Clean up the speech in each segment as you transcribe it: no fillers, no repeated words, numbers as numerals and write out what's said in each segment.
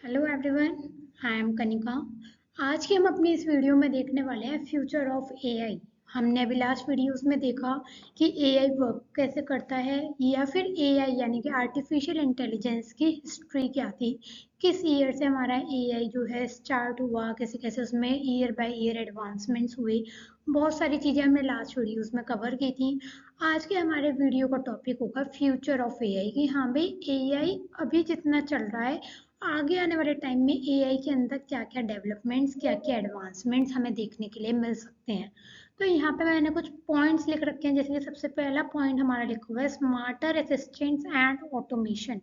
Hello everyone, I am Kanika. आज की हम अपनी इस वीडियो में देखने वाले हैं फ्यूचर ऑफ एआई। हमने अभी लास्ट वीडियोस में देखा कि एआई वर्क कैसे करता है, या फिर एआई यानी कि आर्टिफिशियल इंटेलिजेंस की हिस्ट्री क्या थी, किस ईयर से हमारा एआई जो है स्टार्ट हुआ, कैसे कैसे उसमें ईयर बाय ईयर एडवांसमेंट्स हुए। बहुत सारी चीज़ें हमने लास्ट वीडियोस में कवर की थी। आज के हमारे वीडियो का टॉपिक होगा फ्यूचर ऑफ एआई, कि हाँ भाई एआई अभी जितना चल रहा है, आगे आने वाले टाइम में एआई के अंदर क्या क्या डेवलपमेंट्स, क्या क्या एडवांसमेंट्स हमें देखने के लिए मिल सकते हैं। तो यहाँ पे मैंने कुछ पॉइंट्स लिख रखे हैं, जैसे कि सबसे पहला पॉइंट हमारा लिखा हुआ है smarter assistants and automation.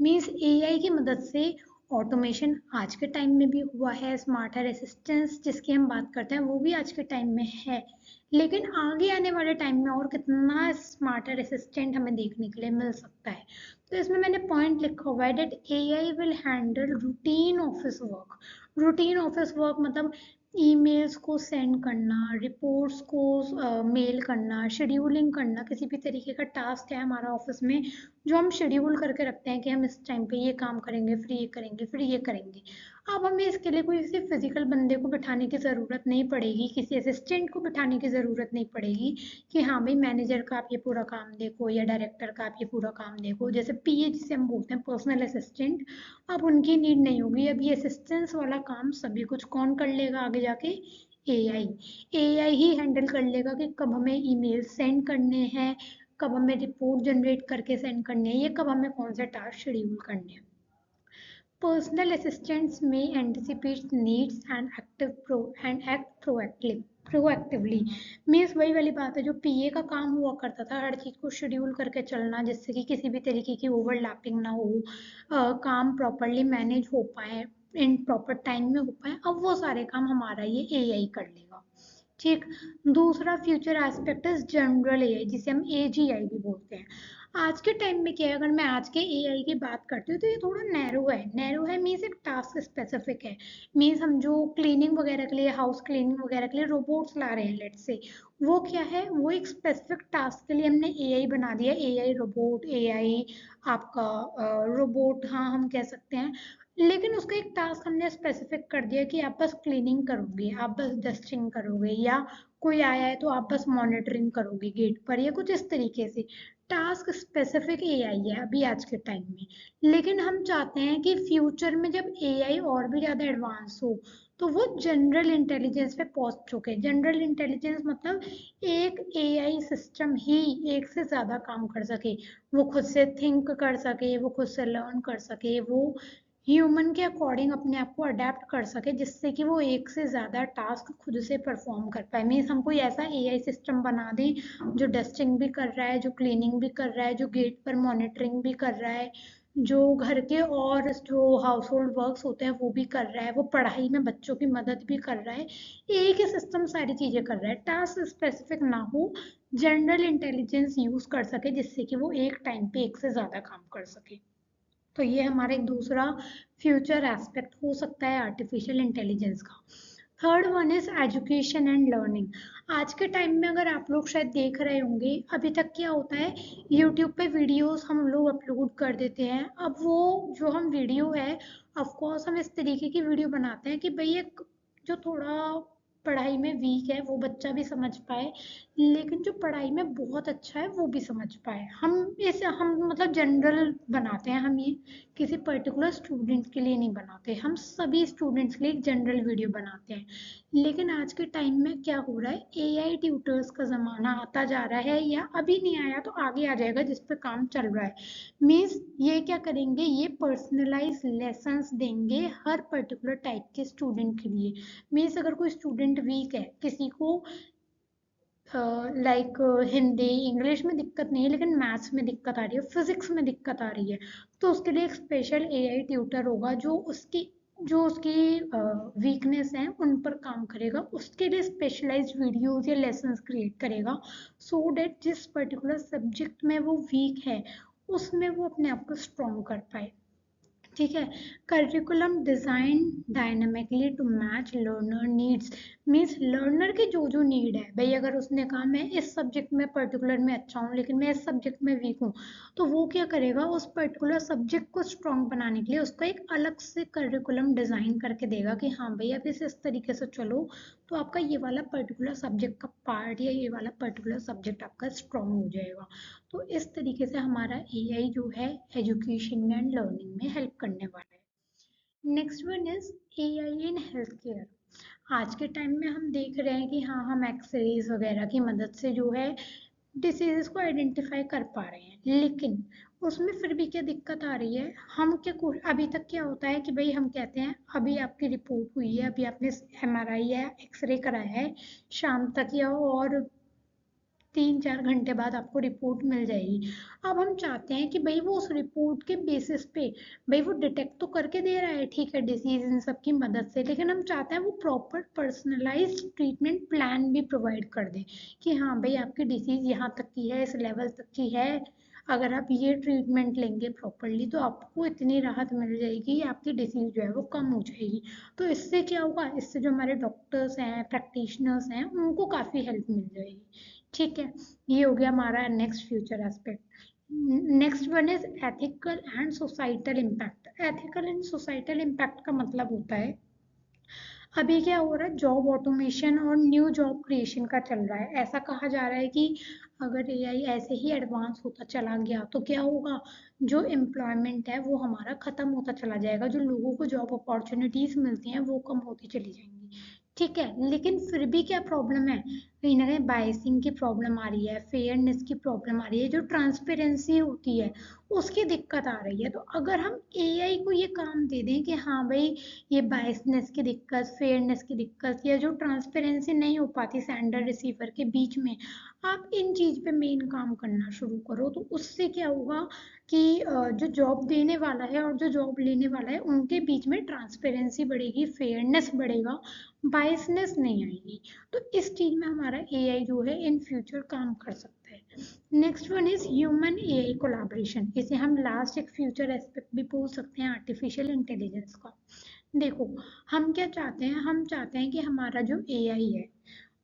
Means AI की मदद से ऑटोमेशन आज के टाइम में भी हुआ है। स्मार्टर असिस्टेंट्स जिसकी हम बात करते हैं वो भी आज के टाइम में है, लेकिन आगे आने वाले टाइम में और कितना स्मार्टर असिस्टेंट हमें देखने के लिए मिल सकता है। तो इसमें मैंने पॉइंट लिखा हुआ है that AI will handle routine office work. Routine office work मतलब ईमेल्स को सेंड करना, रिपोर्ट्स को मेल करना, शेड्यूलिंग करना। किसी भी तरीके का टास्क है हमारा ऑफिस में जो हम शेड्यूल करके रखते हैं कि हम इस टाइम पे ये काम करेंगे, फिर ये करेंगे, फिर ये करेंगे। अब हमें इसके लिए कोई किसी फिजिकल बंदे को बिठाने की ज़रूरत नहीं पड़ेगी, किसी असिस्टेंट को बिठाने की ज़रूरत नहीं पड़ेगी कि हाँ भाई मैनेजर का आप ये पूरा काम देखो या डायरेक्टर का आप ये पूरा काम देखो। जैसे पीए जिसे हम बोलते हैं, पर्सनल असिस्टेंट, अब उनकी नीड नहीं होगी। अब ये असिस्टेंस वाला काम सभी कुछ कौन कर लेगा आगे जाके? एआई। एआई ही हैंडल कर लेगा कि कब हमें ईमेल सेंड करने हैं, कब हमें रिपोर्ट जनरेट करके सेंड करने हैं, या कब हमें कौन से टास्क शेड्यूल करने हैं। Personal assistants may anticipate needs and act proactively। Means वही वाली बात है जो पीए का काम हुआ करता था, हर चीज़ को शेड्यूल करके चलना जिससे कि किसी भी तरीके की ओवरलैपिंग ना हो, काम प्रॉपरली मैनेज हो पाए, इन प्रॉपर टाइम में हो पाए। अब वो सारे काम हमारा ये एआई कर लेगा। ठीक। दूसरा future aspect is general AI, जिसे हम एजीआई भी बोलते हैं। आज के टाइम में क्या है, अगर मैं आज के एआई की बात करती हूँ तो ये थोड़ा नैरो है मीन्स एक टास्क स्पेसिफिक है। मीन्स हम जो क्लीनिंग वगैरह के लिए, हाउस क्लीनिंग वगैरह के लिए रोबोट्स ला रहे हैं लेट से, वो क्या है, वो एक स्पेसिफिक टास्क के लिए हमने एआई बना दिया। एआई रोबोट, एआई आपका रोबोट, हाँ हम कह सकते हैं। लेकिन उसका एक टास्क हमने स्पेसिफिक कर दिया कि आप बस क्लीनिंग करोगे, आप बस डस्टिंग करोगे, या कोई आया है तो आप बस मॉनिटरिंग करोगे गेट पर, या कुछ इस तरीके से। टास्क स्पेसिफिक एआई है अभी आज के टाइम में। लेकिन हम चाहते हैं कि फ्यूचर में जब एआई और भी ज़्यादा एडवांस हो तो वो जनरल इंटेलिजेंस पे पहुंच चुके। जनरल इंटेलिजेंस मतलब एक एआई सिस्टम ही एक से ज़्यादा काम कर सके, वो खुद से थिंक कर सके, वो खुद से लर्न कर सके, वो ह्यूमन के अकॉर्डिंग अपने आप को अडेप्ट कर सके, जिससे कि वो एक से ज़्यादा टास्क खुद से परफॉर्म कर पाए। मीन्स हम कोई ऐसा एआई सिस्टम बना दें जो डस्टिंग भी कर रहा है, जो क्लीनिंग भी कर रहा है, जो गेट पर मॉनिटरिंग भी कर रहा है, जो घर के और जो हाउस होल्ड वर्क्स होते हैं वो भी कर रहा है, वो पढ़ाई में बच्चों की मदद भी कर रहा है। एक ही सिस्टम सारी चीज़ें कर रहा है, टास्क स्पेसिफिक ना हो, जनरल इंटेलिजेंस यूज़ कर सके जिससे कि वो एक टाइम पे एक से ज़्यादा काम कर सके। तो ये हमारा एक दूसरा फ्यूचर एस्पेक्ट हो सकता है आर्टिफिशियल इंटेलिजेंस का। Third one is education and learning. आज के टाइम में अगर आप लोग शायद देख रहे होंगे, अभी तक क्या होता है, यूट्यूब पे वीडियोस हम लोग अपलोड कर देते हैं। अब वो जो हम वीडियो है, ऑफ कोर्स हम इस तरीके की वीडियो बनाते हैं कि भाई एक जो थोड़ा पढ़ाई में वीक है वो बच्चा भी समझ पाए, लेकिन जो पढ़ाई में बहुत अच्छा है वो भी समझ पाए। हम मतलब जनरल बनाते हैं, हम ये किसी पर्टिकुलर स्टूडेंट के लिए नहीं बनाते, हम सभी स्टूडेंट्स के लिए एक जनरल वीडियो बनाते हैं। लेकिन आज के टाइम में क्या हो रहा है, एआई ट्यूटर्स का ज़माना आता जा रहा है, या अभी नहीं आया तो आगे आ जाएगा, जिस पे काम चल रहा है। मीन्स ये क्या करेंगे, ये पर्सनलाइज लेसन्स देंगे हर पर्टिकुलर टाइप के स्टूडेंट के लिए। मीन्स अगर कोई स्टूडेंट वीक है, किसी को लाइक हिंदी इंग्लिश में दिक्कत नहीं है लेकिन मैथ्स में दिक्कत आ रही है, फिजिक्स में दिक्कत आ रही है, तो उसके लिए एक स्पेशल एआई ट्यूटर होगा जो उसकी वीकनेस है उन पर काम करेगा, उसके लिए स्पेशलाइज्ड वीडियोस या लेसन्स क्रिएट करेगा, सो डेट जिस पर्टिकुलर सब्जेक्ट में वो वीक है उसमें वो अपने आप को स्ट्रॉन्ग कर पाए। ठीक है। Curriculum design dynamically to match learner needs, means learner की जो जो नीड है भाई, अगर उसने कहा मैं इस सब्जेक्ट में पर्टिकुलर में अच्छा हूँ लेकिन मैं इस सब्जेक्ट में वीक हूँ, तो वो क्या करेगा, उस पर्टिकुलर सब्जेक्ट को स्ट्रॉन्ग बनाने के लिए उसका एक अलग से करिकुलम डिजाइन करके देगा कि हाँ भाई आप इस तरीके से चलो, तो आपका ये वाला पर्टिकुलर सब्जेक्ट का पार्ट या ये वाला पर्टिकुलर सब्जेक्ट आपका स्ट्रॉन्ग हो जाएगा। तो इस तरीके से हमारा एआई जो है एजुकेशन एंड लर्निंग में हेल्प करने वाला है। Next one is AI in health care. आज के टाइम में हम देख रहे हैं कि हाँ हम एक्सरेज वगैरह की मदद से जो है डिसीजेस को आइडेंटिफाई कर पा रहे हैं, लेकिन उसमें फिर भी क्या दिक्कत आ रही है, हम क्या अभी तक क्या होता है कि भाई हम कहते हैं अभी आपकी रिपोर्ट हुई है, अभी आपने एमआरआई या एक्सरे कराया है, शाम तक या और 3-4 घंटे बाद आपको रिपोर्ट मिल जाएगी। अब हम चाहते हैं कि भाई वो उस रिपोर्ट के बेसिस पे, भाई वो डिटेक्ट तो करके दे रहा है ठीक है डिसीज इन सब की मदद से, लेकिन हम चाहते हैं वो प्रॉपर पर्सनलाइज्ड ट्रीटमेंट प्लान भी प्रोवाइड कर दे कि हाँ भाई आपकी डिसीज यहाँ तक की है, इस लेवल तक की है, अगर आप ये ट्रीटमेंट लेंगे प्रॉपरली तो आपको इतनी राहत मिल जाएगी, आपकी डिसीज जो है वो कम हो जाएगी। तो इससे क्या होगा, इससे जो हमारे डॉक्टर्स हैं प्रैक्टिशनर्स हैं उनको काफ़ी हेल्प मिल जाएगी। ठीक है, ये हो गया हमारा next future aspect. Next one is ethical and societal impact. Ethical and societal impact का मतलब होता है, अभी क्या हो रहा है, जॉब ऑटोमेशन और न्यू जॉब क्रिएशन का चल रहा है। ऐसा कहा जा रहा है कि अगर एआई ऐसे ही एडवांस होता चला गया तो क्या होगा, जो एम्प्लॉयमेंट है वो हमारा खत्म होता चला जाएगा, जो लोगों को जॉब अपॉर्चुनिटीज मिलती हैं वो कम होती चली जाएंगी। ठीक है, लेकिन फिर भी क्या प्रॉब्लम है, कहीं ना कहीं बायसिंग की प्रॉब्लम आ रही है, फेयरनेस की प्रॉब्लम आ रही है, जो ट्रांसपेरेंसी होती है उसकी दिक्कत आ रही है। तो अगर हम एआई को ये काम दे दें कि हाँ भाई ये बायसनेस की दिक्कत, फेयरनेस की दिक्कत या जो ट्रांसपेरेंसी नहीं हो पाती सेंडर रिसीवर के बीच में, आप इन चीज पे मेन काम करना शुरू करो, तो उससे क्या होगा कि जो जॉब देने वाला है और जो जॉब लेने वाला है उनके बीच में ट्रांसपेरेंसी बढ़ेगी, फेयरनेस बढ़ेगा, बायसनेस नहीं आएगी। तो इस चीज में हमारा एआई जो है इन फ्यूचर काम कर सकता है। Next one is human AI collaboration, इसे हम लास्ट एक फ्यूचर एस्पेक्ट भी बोल सकते हैं आर्टिफिशियल इंटेलिजेंस का। देखो, हम क्या चाहते हैं, हम चाहते हैं कि हमारा जो एआई है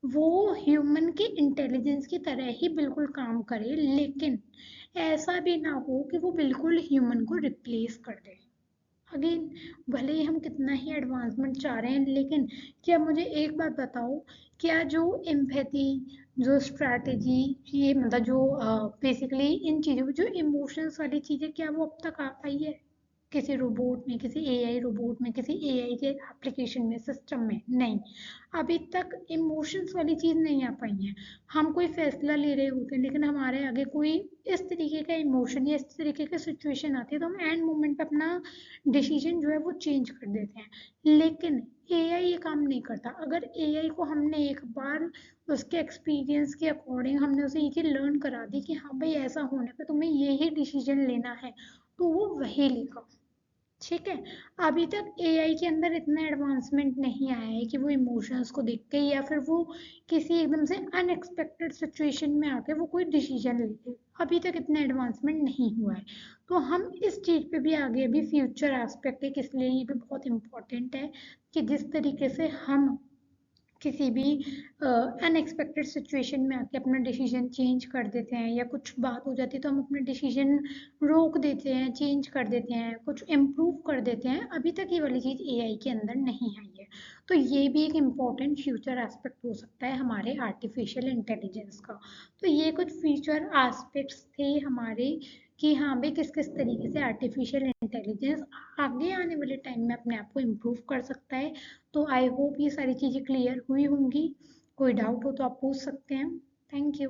वो ह्यूमन के इंटेलिजेंस की तरह ही बिल्कुल काम करे, लेकिन ऐसा भी ना हो कि वो बिल्कुल ह्यूमन को रिप्लेस कर दे। अगेन, भले ही हम कितना ही एडवांसमेंट चाह रहे हैं, लेकिन क्या मुझे एक बात बताओ, क्या जो एम्पैथी, जो स्ट्रैटेजी, ये मतलब जो बेसिकली इन चीज़ों जो इमोशंस वाली चीज़ें, क्या वो अब तक आ पाई है किसी रोबोट में, किसी एआई रोबोट में, किसी एआई के एप्लीकेशन में, सिस्टम में? नहीं, अभी तक इमोशंस वाली चीज़ नहीं आ पाई है। हम कोई फैसला ले रहे होते हैं लेकिन हमारे आगे कोई इस तरीके का इमोशन या इस तरीके की सिचुएशन आती है तो हम एंड मोमेंट पे अपना डिसीजन जो है वो चेंज कर देते हैं, लेकिन एआई ये काम नहीं करता। अगर एआई को हमने एक बार उसके एक्सपीरियंस के अकॉर्डिंग हमने उसे ये चीज़ लर्न करा दी कि हाँ भाई ऐसा होने पे तुम्हें ये ही डिसीजन लेना है, तो वो वही लेगा। ठीक है, अभी तक एआई के अंदर इतना एडवांसमेंट नहीं आया है कि वो इमोशंस को देख के या फिर वो किसी एकदम से अनएक्सपेक्टेड सिचुएशन में आके वो कोई डिसीजन ले ले। अभी तक इतना एडवांसमेंट नहीं हुआ है। तो हम इस चीज पे भी आगे अभी फ्यूचर एस्पेक्ट है, इसलिए ये भी बहुत इंपॉर्टेंट है कि जिस तरीके से हम किसी भी अनएक्सपेक्टेड सिचुएशन में आके अपना डिसीजन चेंज कर देते हैं, या कुछ बात हो जाती है तो हम अपना डिसीजन रोक देते हैं, चेंज कर देते हैं, कुछ इम्प्रूव कर देते हैं, अभी तक ये वाली चीज़ एआई के अंदर नहीं आई है। तो ये भी एक इम्पॉर्टेंट फ्यूचर एस्पेक्ट हो सकता है हमारे आर्टिफिशियल इंटेलिजेंस का। तो ये कुछ फ्यूचर एस्पेक्ट्स थे हमारे कि हाँ भाई किस किस तरीके से आर्टिफिशियल इंटेलिजेंस आगे आने वाले टाइम में अपने आप को इम्प्रूव कर सकता है। तो आई होप ये सारी चीज़ें क्लियर हुई होंगी। कोई डाउट हो तो आप पूछ सकते हैं। Thank you.